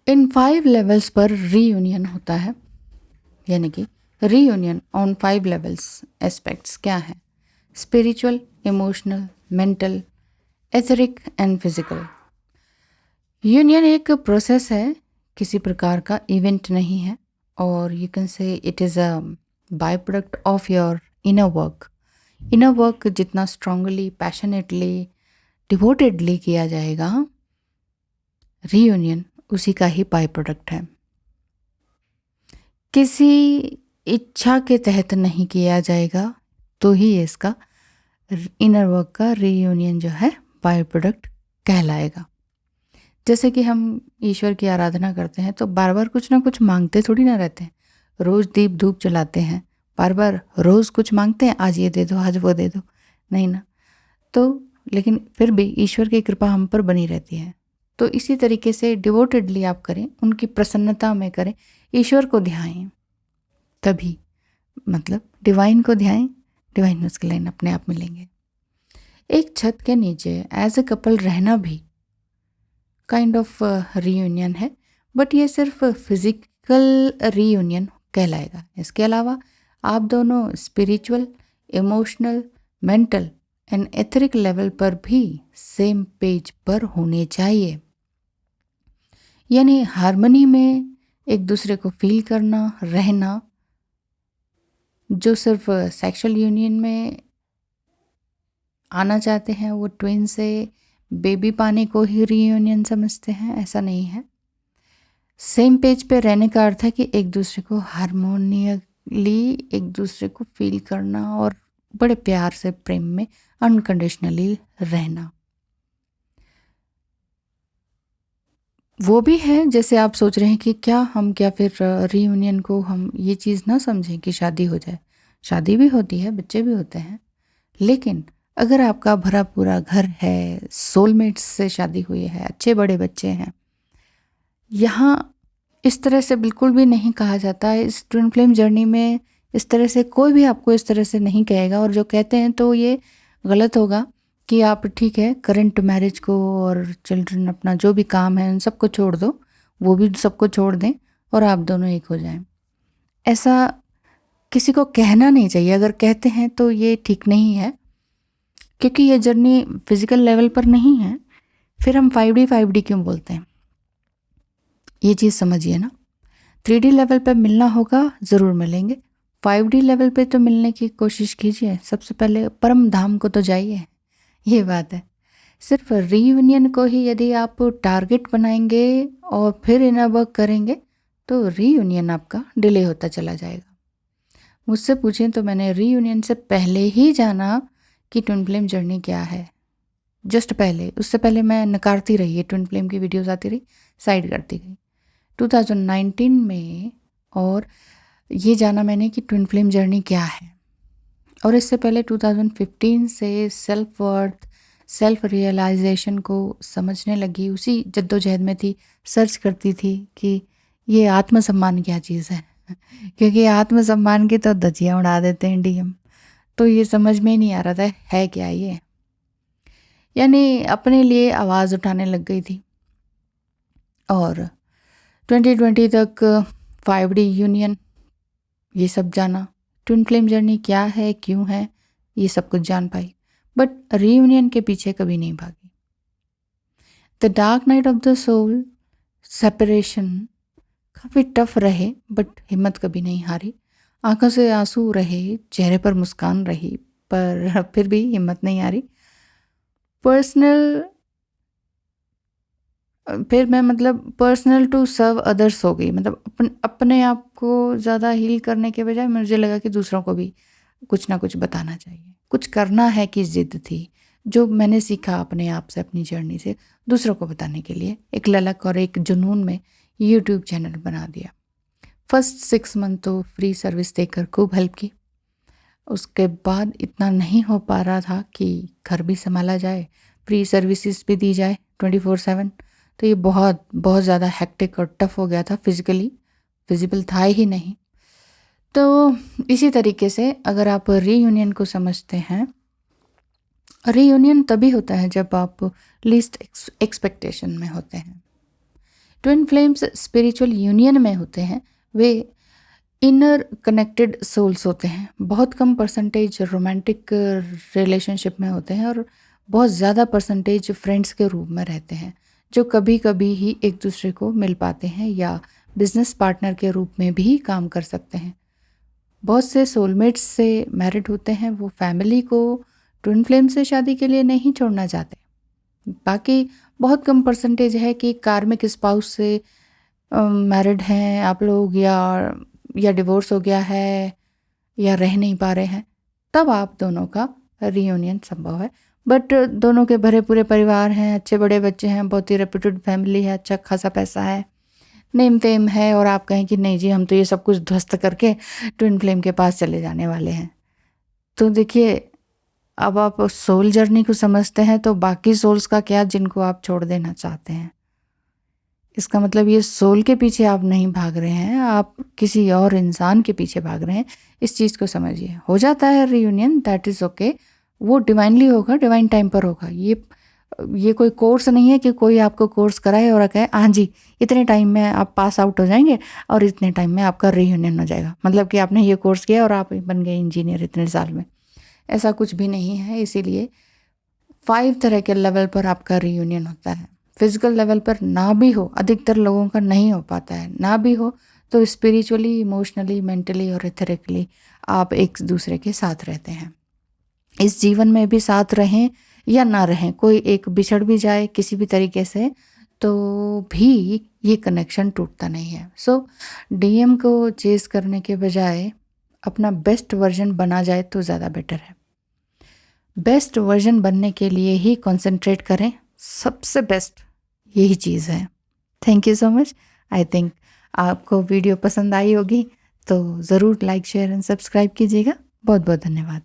इन 5 levels पर reunion होता है, यानी कि रीयूनियन ऑन 5 लेवल्स एस्पेक्ट्स क्या है? Spiritual, emotional, mental, etheric and physical. Union एक प्रोसेस है, किसी प्रकार का इवेंट नहीं है, और you can say it is a by product of your inner work. Inner work जितना स्ट्रांगली, पैशनेटली, डिवोटेडली किया जाएगा, रीयूनियन उसी का ही बाय प्रोडक्ट है। किसी इच्छा के तहत नहीं किया जाएगा तो ही इसका इनर वर्क का रीयूनियन जो है बाय प्रोडक्ट कहलाएगा। जैसे कि हम ईश्वर की आराधना करते हैं तो बार बार कुछ ना कुछ मांगते थोड़ी ना रहते हैं। रोज़ दीप धूप जलाते हैं, बार बार रोज़ कुछ मांगते हैं, आज ये दे दो, आज वो दे दो, नहीं ना। तो लेकिन फिर भी ईश्वर की कृपा हम पर बनी रहती है। तो इसी तरीके से डिवोटेडली आप करें, उनकी प्रसन्नता में करें, ईश्वर को ध्याएं, तभी मतलब डिवाइन को ध्याएं, डिवाइन उसके लाइन अपने आप मिलेंगे। एक छत के नीचे एज ए कपल रहना भी काइंड ऑफ रीयूनियन है, बट ये सिर्फ फिजिकल रीयूनियन कहलाएगा। इसके अलावा आप दोनों spiritual, emotional, mental and etheric level पर भी सेम पेज पर होने चाहिए, यानी हार्मनी में एक दूसरे को फील करना, रहना। जो सिर्फ सेक्सुअल यूनियन में आना चाहते हैं वो ट्विन से बेबी पाने को ही रीयूनियन समझते हैं, ऐसा नहीं है। सेम पेज पे रहने का अर्थ है कि एक दूसरे को हारमोनियली एक दूसरे को फील करना और बड़े प्यार से प्रेम में अनकंडीशनली रहना। वो भी है जैसे आप सोच रहे हैं कि क्या फिर रीयूनियन को हम ये चीज़ ना समझें कि शादी हो जाए। शादी भी होती है, बच्चे भी होते हैं, लेकिन अगर आपका भरा पूरा घर है, सोलमेट्स से शादी हुई है, अच्छे बड़े बच्चे हैं, यहाँ इस तरह से बिल्कुल भी नहीं कहा जाता है। इस ट्विन फ्लेम जर्नी में इस तरह से कोई भी आपको इस तरह से नहीं कहेगा, और जो कहते हैं तो ये गलत होगा कि आप ठीक है करंट मैरिज को और चिल्ड्रन, अपना जो भी काम है उन सबको छोड़ दो, वो भी सबको छोड़ दें और आप दोनों एक हो जाएं। ऐसा किसी को कहना नहीं चाहिए। अगर कहते हैं तो ये ठीक नहीं है, क्योंकि ये जर्नी फिजिकल लेवल पर नहीं है। फिर हम 5D क्यों बोलते हैं, ये चीज़ समझिए ना। 3D लेवल पे मिलना होगा, ज़रूर मिलेंगे। 5D लेवल पे तो मिलने की कोशिश कीजिए। सबसे पहले परम धाम को तो जाइए, ये बात है। सिर्फ रीयूनियन को ही यदि आप टारगेट बनाएंगे और फिर इनर वर्क करेंगे तो रीयूनियन आपका डिले होता चला जाएगा। मुझसे पूछें तो मैंने रीयूनियन से पहले ही जाना कि ट्विन फ्लेम जर्नी क्या है। जस्ट पहले, उससे पहले मैं नकारती रही, ट्विन फ्लेम की वीडियोस आती रही, साइड करती गई 2019 में। और ये जाना मैंने कि ट्विन फ्लेम जर्नी क्या है। और इससे पहले 2015 से सेल्फ वर्थ, सेल्फ रियलाइजेशन को समझने लगी। उसी जद्दोजहद में थी, सर्च करती थी कि ये आत्मसम्मान क्या चीज़ है क्योंकि आत्मसम्मान की तो धज्जियाँ उड़ा देते हैं डीएम, तो ये समझ में ही नहीं आ रहा था है क्या ये। यानी अपने लिए आवाज़ उठाने लग गई थी। और 2020 तक 5D यूनियन ये सब जाना, ट्विन फ्लेम जर्नी क्या है, क्यों है, ये सब कुछ जान पाई, बट रीयूनियन के पीछे कभी नहीं भागी। The dark night of the soul, separation काफ़ी टफ रहे, बट हिम्मत कभी नहीं हारी। आंखों से आंसू रहे, चेहरे पर मुस्कान रही, पर फिर भी हिम्मत नहीं हारी। पर्सनल, फिर मैं मतलब पर्सनल टू सर्व अदर्स हो गई। मतलब अपने आप को ज़्यादा हील करने के बजाय मुझे लगा कि दूसरों को भी कुछ ना कुछ बताना चाहिए, कुछ करना है की जिद थी, जो मैंने सीखा अपने आप से, अपनी जर्नी से, दूसरों को बताने के लिए एक ललक और एक जुनून में यूट्यूब चैनल बना दिया। फर्स्ट 6 मंथ तो फ्री सर्विस देकर खूब हेल्प की। उसके बाद इतना नहीं हो पा रहा था कि घर भी संभाला जाए, फ्री सर्विसेज भी दी जाए 24/7, तो ये बहुत बहुत ज़्यादा हेक्टिक और टफ हो गया था। फिजिकली फिजिबल था ही नहीं। तो इसी तरीके से अगर आप रीयूनियन को समझते हैं, रीयूनियन तभी होता है जब आप लीस्ट एक्सपेक्टेशन में होते हैं। ट्विन फ्लेम्स स्पिरिचुअल यूनियन में होते हैं, वे इनर कनेक्टेड सोल्स होते हैं। बहुत कम परसेंटेज रोमांटिक रिलेशनशिप में होते हैं और बहुत ज़्यादा परसेंटेज फ्रेंड्स के रूप में रहते हैं, जो कभी कभी ही एक दूसरे को मिल पाते हैं या बिजनेस पार्टनर के रूप में भी काम कर सकते हैं। बहुत से सोलमेट्स से मैरिड होते हैं, वो फैमिली को ट्विन फ्लेम से शादी के लिए नहीं छोड़ना चाहते। बाकी बहुत कम परसेंटेज है कि कार्मिक स्पाउस से मैरिड हैं आप लोग, या डिवोर्स हो गया है या रह नहीं पा रहे हैं, तब आप दोनों का रीयूनियन संभव है। बट दोनों के भरे पूरे परिवार हैं, अच्छे बड़े बच्चे हैं, बहुत ही रेप्यूटेड फैमिली है, अच्छा खासा पैसा है, नेम फेम है, और आप कहें कि नहीं जी हम तो ये सब कुछ ध्वस्त करके ट्विन फ्लेम के पास चले जाने वाले हैं, तो देखिए अब आप सोल जर्नी को समझते हैं, तो बाकी सोल्स का क्या जिनको आप छोड़ देना चाहते हैं। इसका मतलब ये सोल के पीछे आप नहीं भाग रहे हैं, आप किसी और इंसान के पीछे भाग रहे हैं। इस चीज़ को समझिए। हो जाता है रीयूनियन, दैट इज़ ओके, वो डिवाइनली होगा, डिवाइन टाइम पर होगा। ये कोई कोर्स नहीं है कि कोई आपको कोर्स कराए और कहे हाँ जी इतने टाइम में आप पास आउट हो जाएंगे और इतने टाइम में आपका रीयूनियन हो जाएगा, मतलब कि आपने ये कोर्स किया और आप बन गए इंजीनियर इतने साल में। ऐसा कुछ भी नहीं है। इसीलिए 5 तरह के लेवल पर आपका रीयूनियन होता है। फिजिकल लेवल पर ना भी हो, अधिकतर लोगों का नहीं हो पाता है, ना भी हो तो स्पिरिचुअली, इमोशनली, मेंटली और एथरिकली आप एक दूसरे के साथ रहते हैं। इस जीवन में भी साथ रहें या ना रहें, कोई एक बिछड़ भी जाए किसी भी तरीके से तो भी ये कनेक्शन टूटता नहीं है। सो डीएम को चेस करने के बजाय अपना बेस्ट वर्जन बना जाए तो ज़्यादा बेटर है। बेस्ट वर्जन बनने के लिए ही कंसंट्रेट करें, सबसे बेस्ट यही चीज़ है। Thank you so much. I think आपको वीडियो पसंद आई होगी, तो ज़रूर लाइक, शेयर एंड सब्सक्राइब कीजिएगा। बहुत बहुत धन्यवाद।